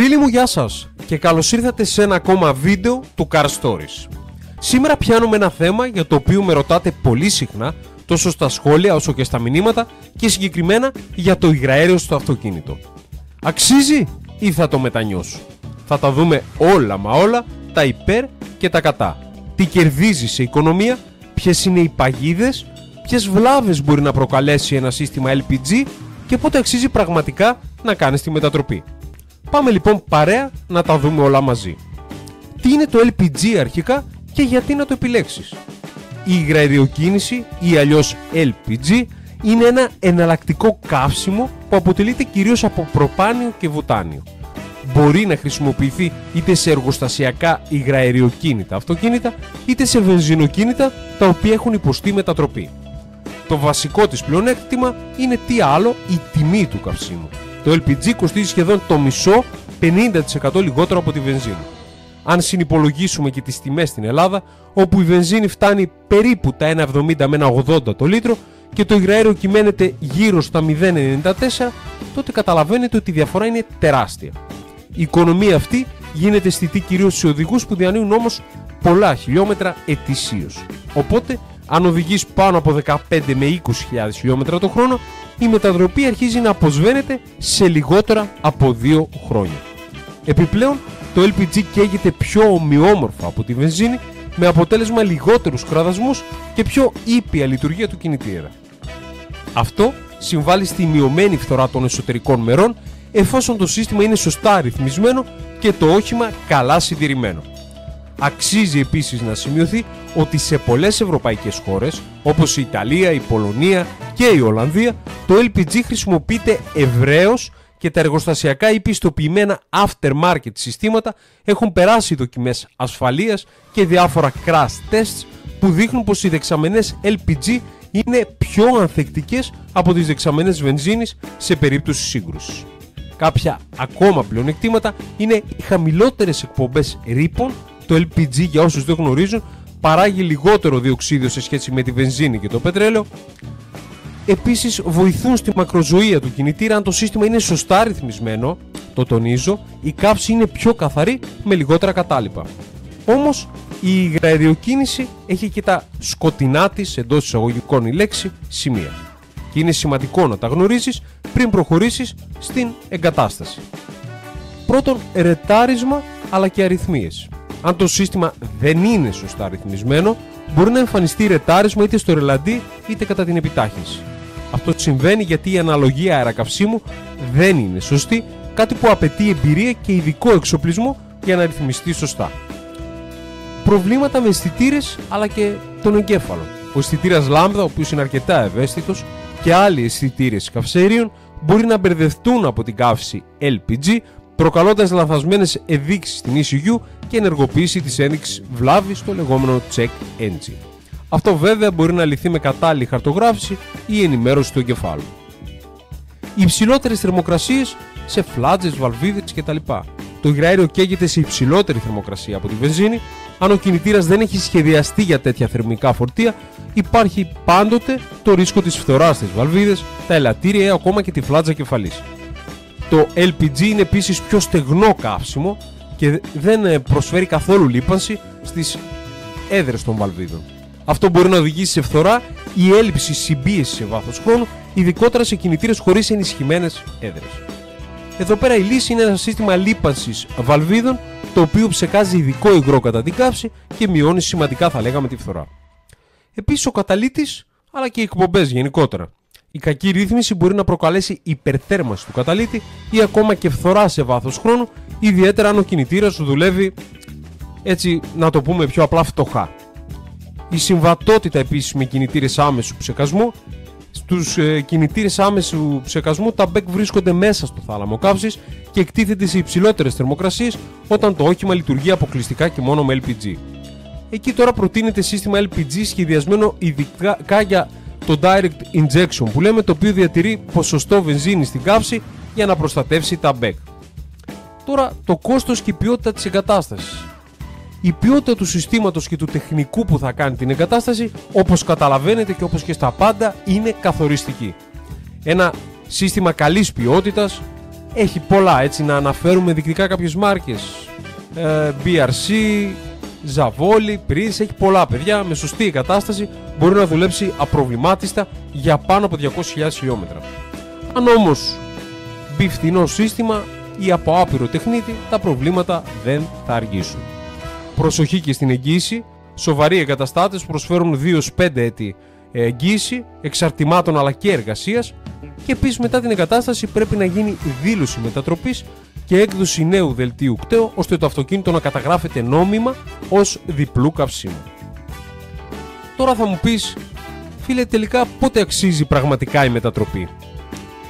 Φίλοι μου, γεια σας και καλώς ήρθατε σε ένα ακόμα βίντεο του Car Stories. Σήμερα πιάνουμε ένα θέμα για το οποίο με ρωτάτε πολύ συχνά, τόσο στα σχόλια όσο και στα μηνύματα, και συγκεκριμένα για το υγραέριο στο αυτοκίνητο. Αξίζει ή θα το μετανιώσω? Θα τα δούμε όλα μα όλα, τα υπέρ και τα κατά. Τι κερδίζει σε οικονομία, ποιες είναι οι παγίδες, ποιες βλάβες μπορεί να προκαλέσει ένα σύστημα LPG και πότε αξίζει πραγματικά να κάνεις τη μετατροπή. Πάμε λοιπόν παρέα να τα δούμε όλα μαζί. Τι είναι το LPG αρχικά και γιατί να το επιλέξεις? Η υγραεριοκίνηση ή αλλιώς LPG είναι ένα εναλλακτικό καύσιμο που αποτελείται κυρίως από προπάνιο και βутάνιο. Μπορεί να χρησιμοποιηθεί είτε σε εργοστασιακά υγραεριοκίνητα αυτοκίνητα είτε σε βενζινοκίνητα τα οποία έχουν υποστεί μετατροπή. Το βασικό της πλεονέκτημα είναι τι άλλο, η τιμή του καυσίμου. Το LPG κοστίζει σχεδόν το μισό, 50% λιγότερο από τη βενζίνη. Αν συνυπολογίσουμε και τις τιμές στην Ελλάδα, όπου η βενζίνη φτάνει περίπου τα 1,70 με 1,80 το λίτρο και το υγραέριο κυμαίνεται γύρω στα 0,94, τότε καταλαβαίνετε ότι η διαφορά είναι τεράστια. Η οικονομία αυτή γίνεται αισθητή κυρίως σε οδηγούς που διανύουν όμως πολλά χιλιόμετρα ετησίως. Οπότε, αν οδηγείς πάνω από 15 με 20.000 χιλιόμετρα το χρόνο, η μετατροπή αρχίζει να αποσβαίνεται σε λιγότερα από 2 χρόνια. Επιπλέον, το LPG καίγεται πιο ομοιόμορφα από τη βενζίνη, με αποτέλεσμα λιγότερους κραδασμούς και πιο ήπια λειτουργία του κινητήρα. Αυτό συμβάλλει στη μειωμένη φθορά των εσωτερικών μερών, εφόσον το σύστημα είναι σωστά ρυθμισμένο και το όχημα καλά συντηρημένο. Αξίζει επίσης να σημειωθεί ότι σε πολλές ευρωπαϊκές χώρες, όπως η Ιταλία, η Πολωνία και η Ολλανδία, το LPG χρησιμοποιείται ευρέως και τα εργοστασιακά ή πιστοποιημένα aftermarket συστήματα έχουν περάσει δοκιμές ασφαλείας και διάφορα crash tests που δείχνουν πως οι δεξαμενές LPG είναι πιο ανθεκτικές από τις δεξαμενές βενζίνης σε περίπτωση σύγκρουσης. Κάποια ακόμα πλεονεκτήματα είναι οι χαμηλότερες εκπομπές ρήπων. Το LPG, για όσους δεν γνωρίζουν, παράγει λιγότερο διοξείδιο σε σχέση με τη βενζίνη και το πετρέλαιο. Επίσης, βοηθούν στη μακροζωία του κινητήρα. Αν το σύστημα είναι σωστά ρυθμισμένο, το τονίζω, η καύση είναι πιο καθαρή με λιγότερα κατάλοιπα. Όμως, η υγραεριοκίνηση έχει και τα σκοτεινά της, εντός εισαγωγικών η λέξη, σημεία. Και είναι σημαντικό να τα γνωρίζεις πριν προχωρήσεις στην εγκατάσταση. Πρώτον, ρετάρισμα αλλά και αριθμίες. Αν το σύστημα δεν είναι σωστά ρυθμισμένο, μπορεί να εμφανιστεί ρετάρισμα είτε στο ρελαντί είτε κατά την επιτάχυνση. Αυτό συμβαίνει γιατί η αναλογία αερακαυσίμου δεν είναι σωστή, κάτι που απαιτεί εμπειρία και ειδικό εξοπλισμό για να ρυθμιστεί σωστά. Προβλήματα με αισθητήρες αλλά και τον εγκέφαλο. Ο αισθητήρας λάμδα, ο οποίος είναι αρκετά ευαίσθητος, και άλλοι αισθητήρες καυσαερίων μπορεί να μπερδευτούν από την καύση LPG, προκαλώντας λανθασμένες ενδείξεις στην ECU και ενεργοποίηση της ένδειξης βλάβης στο λεγόμενο check engine. Αυτό βέβαια μπορεί να λυθεί με κατάλληλη χαρτογράφηση ή ενημέρωση του εγκεφάλου. Οι υψηλότερες θερμοκρασίες σε φλάτζες, βαλβίδες κτλ. Το υγραέριο καίγεται σε υψηλότερη θερμοκρασία από τη βενζίνη. Αν ο κινητήρας δεν έχει σχεδιαστεί για τέτοια θερμικά φορτία, υπάρχει πάντοτε το ρίσκο της φθοράς στις βαλβίδες, τα ελαττήρια ή ακόμα και τη φλάτζα κεφαλής. Το LPG είναι επίσης πιο στεγνό καύσιμο και δεν προσφέρει καθόλου λίπανση στις έδρες των βαλβίδων. Αυτό μπορεί να οδηγήσει σε φθορά ή έλλειψη συμπίεσης σε βάθος χρόνου, ειδικότερα σε κινητήρες χωρίς ενισχυμένες έδρες. Εδώ πέρα η λύση είναι ένα σύστημα λίπανσης βαλβίδων, το οποίο ψεκάζει ειδικό υγρό κατά την καύση και μειώνει σημαντικά, θα λέγαμε, τη φθορά. Επίσης ο καταλύτης αλλά και οι εκπομπές γενικότερα. Η κακή ρύθμιση μπορεί να προκαλέσει υπερθέρμανση του καταλύτη ή ακόμα και φθορά σε βάθος χρόνου, ιδιαίτερα αν ο κινητήρας σου δουλεύει, έτσι να το πούμε πιο απλά, φτωχά. Η συμβατότητα επίσης με κινητήρες άμεσου ψεκασμού. Στους κινητήρες άμεσου ψεκασμού τα μπέκ βρίσκονται μέσα στο θάλαμο καύσης και εκτίθεται σε υψηλότερες θερμοκρασίες όταν το όχημα λειτουργεί αποκλειστικά και μόνο με LPG. Εκεί τώρα προτείνεται σύστημα LPG σχεδιασμένο ειδικά για το direct injection που λέμε, το οποίο διατηρεί ποσοστό βενζίνη στην καύση για να προστατεύσει τα μπέκ. Τώρα το κόστος και η ποιότητα της εγκατάστασης. Η ποιότητα του συστήματος και του τεχνικού που θα κάνει την εγκατάσταση, όπως καταλαβαίνετε και όπως και στα πάντα, είναι καθοριστική. Ένα σύστημα καλής ποιότητας Έχει πολλά, έτσι να αναφέρουμε δεικτικά κάποιες μάρκες. BRC, Zavoli, Prince, έχει πολλά παιδιά. Με σωστή εγκατάσταση μπορεί να δουλέψει απροβλημάτιστα για πάνω από 200.000 χιλιόμετρα. Αν όμως μπει φθηνό σύστημα ή από άπειρο τεχνίτη, τα προβλήματα δεν θα αργήσουν. Προσοχή και στην εγγύηση. Σοβαροί εγκαταστάτες προσφέρουν 2-5 έτη εγγύηση εξαρτημάτων αλλά και εργασίας, και επίσης μετά την εγκατάσταση πρέπει να γίνει δήλωση μετατροπής και έκδοση νέου δελτίου κταίου, ώστε το αυτοκίνητο να καταγράφεται νόμιμα ως διπλού καυσίμου. Τώρα θα μου πεις, φίλε, τελικά πότε αξίζει πραγματικά η μετατροπή?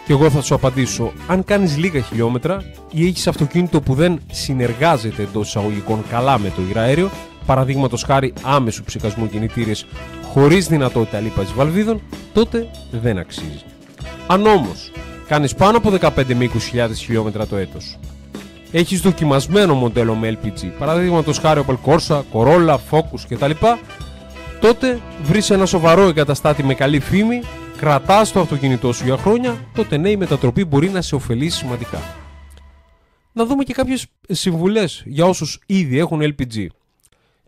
Και εγώ θα σου απαντήσω, αν κάνεις λίγα χιλιόμετρα ή έχεις αυτοκίνητο που δεν συνεργάζεται εντός εισαγωγικών καλά με το υγραέριο, παραδείγματος χάρη άμεσου ψεκασμού κινητήρες χωρίς δυνατότητα λίπασης βαλβίδων, τότε δεν αξίζει. Αν όμως κάνεις πάνω από 15 με 20.000 χιλιόμετρα το έτος, έχεις δοκιμασμένο μοντέλο με LPG, παραδείγματος χάρη Opel Corsa, Corolla, Focus κτλ., τότε βρεις ένα σοβαρό εγκαταστάτη με καλή φήμη, κρατάς το αυτοκίνητό σου για χρόνια, τότε ναι, η μετατροπή μπορεί να σε ωφελήσει σημαντικά. Να δούμε και κάποιες συμβουλές για όσους ήδη έχουν LPG.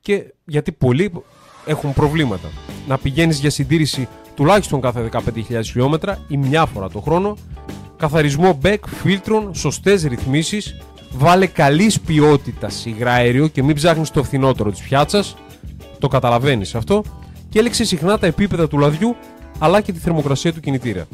Και γιατί πολλοί έχουν προβλήματα. Να πηγαίνεις για συντήρηση τουλάχιστον κάθε 15.000 χιλιόμετρα ή μια φορά το χρόνο, καθαρισμό μπεκ, φίλτρων, σωστές ρυθμίσεις, βάλε καλής ποιότητας υγραέριο και μην ψάχνεις το φθηνότερο της πιάτσας, το καταλαβαίνεις αυτό, και έλεξε συχνά τα επίπεδα του λαδιού αλλά και τη θερμοκρασία του κινητήρα.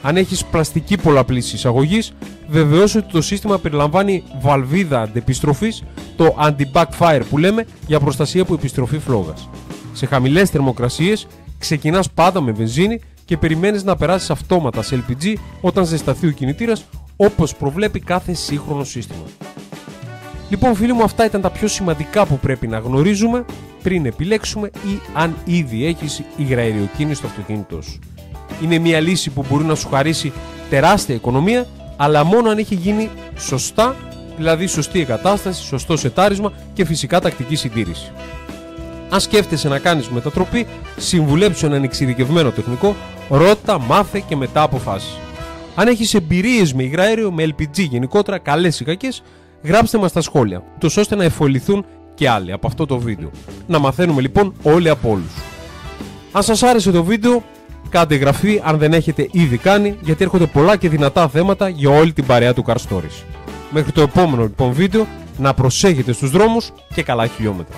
Αν έχεις πλαστική πολλαπλής εισαγωγής, βεβαιώσου ότι το σύστημα περιλαμβάνει βαλβίδα αντεπιστροφής, το anti-backfire που λέμε, για προστασία από επιστροφή φλόγας. Σε χαμηλές θερμοκρασίες ξεκινάς πάντα με βενζίνη και περιμένεις να περάσεις αυτόματα σε LPG όταν ζεσταθεί ο κινητήρας, όπως προβλέπει κάθε σύγχρονο σύστημα. Λοιπόν, φίλοι μου, αυτά ήταν τα πιο σημαντικά που πρέπει να γνωρίζουμε πριν επιλέξουμε ή αν ήδη έχεις υγραεριοκίνηση στο αυτοκίνητό σου. Είναι μια λύση που μπορεί να σου χαρίσει τεράστια οικονομία, αλλά μόνο αν έχει γίνει σωστά, δηλαδή σωστή εγκατάσταση, σωστό σετάρισμα και φυσικά τακτική συντήρηση. Αν σκέφτεσαι να κάνεις μετατροπή, συμβουλέψου έναν εξειδικευμένο τεχνικό, ρώτα, μάθε και μετά αποφάσεις. Αν έχεις εμπειρίες με υγραέριο, με LPG γενικότερα, καλές ή κακές, γράψτε μας στα σχόλια, τόσο ώστε να εφοληθούν και άλλοι από αυτό το βίντεο. Να μαθαίνουμε λοιπόν όλοι από όλους. Αν σας άρεσε το βίντεο, κάντε εγγραφή αν δεν έχετε ήδη κάνει, γιατί έρχονται πολλά και δυνατά θέματα για όλη την παρέα του Car Stories. Μέχρι το επόμενο λοιπόν βίντεο, να προσέχετε στους δρόμους και καλά χιλιόμετρα.